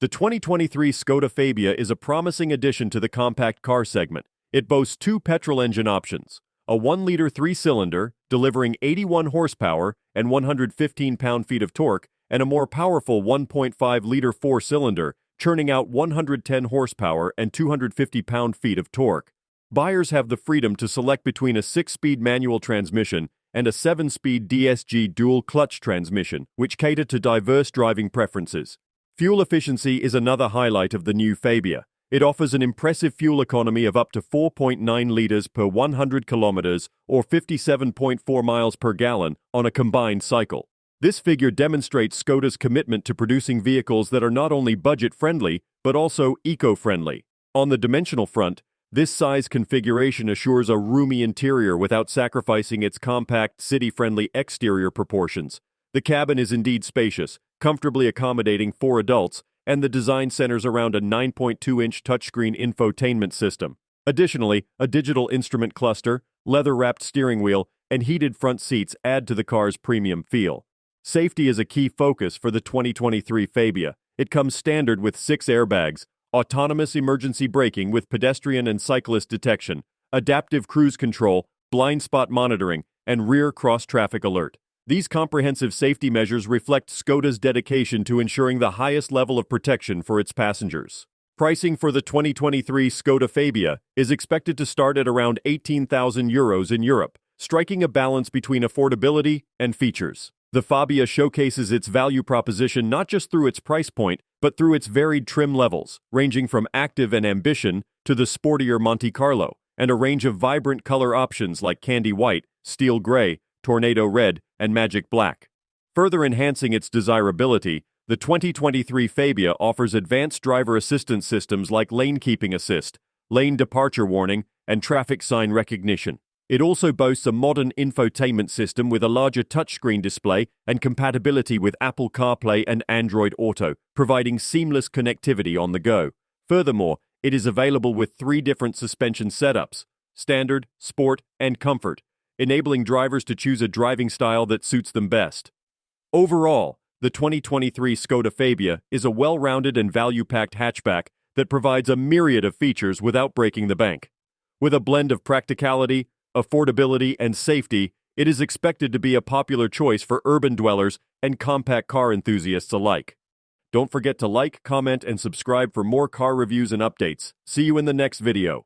The 2023 Skoda Fabia is a promising addition to the compact car segment. It boasts two petrol engine options, a 1-liter 3-cylinder, delivering 81 horsepower and 115 pound-feet of torque, and a more powerful 1.5-liter 4-cylinder, churning out 110 horsepower and 250 pound-feet of torque. Buyers have the freedom to select between a 6-speed manual transmission and a 7-speed DSG dual-clutch transmission, which cater to diverse driving preferences. Fuel efficiency is another highlight of the new Fabia. It offers an impressive fuel economy of up to 4.9 liters per 100 kilometers or 57.4 miles per gallon on a combined cycle. This figure demonstrates Skoda's commitment to producing vehicles that are not only budget-friendly, but also eco-friendly. On the dimensional front, this size configuration assures a roomy interior without sacrificing its compact, city-friendly exterior proportions. The cabin is indeed spacious, comfortably accommodating 4 adults, and the design centers around a 9.2-inch touchscreen infotainment system. Additionally, a digital instrument cluster, leather-wrapped steering wheel, and heated front seats add to the car's premium feel. Safety is a key focus for the 2023 Fabia. It comes standard with 6 airbags, autonomous emergency braking with pedestrian and cyclist detection, adaptive cruise control, blind spot monitoring, and rear cross-traffic alert. These comprehensive safety measures reflect Skoda's dedication to ensuring the highest level of protection for its passengers. Pricing for the 2023 Skoda Fabia is expected to start at around €18,000 in Europe, striking a balance between affordability and features. The Fabia showcases its value proposition not just through its price point, but through its varied trim levels, ranging from active and ambition to the sportier Monte Carlo, and a range of vibrant color options like candy white, steel gray, tornado red, and magic black. Further enhancing its desirability, the 2023 Fabia offers advanced driver assistance systems like lane keeping assist, lane departure warning, and traffic sign recognition. It also boasts a modern infotainment system with a larger touchscreen display and compatibility with Apple CarPlay and Android Auto, providing seamless connectivity on the go. Furthermore, it is available with 3 different suspension setups: standard, sport, and comfort, enabling drivers to choose a driving style that suits them best. Overall, the 2023 Skoda Fabia is a well-rounded and value-packed hatchback that provides a myriad of features without breaking the bank. With a blend of practicality, affordability, and safety, it is expected to be a popular choice for urban dwellers and compact car enthusiasts alike. Don't forget to like, comment, and subscribe for more car reviews and updates. See you in the next video.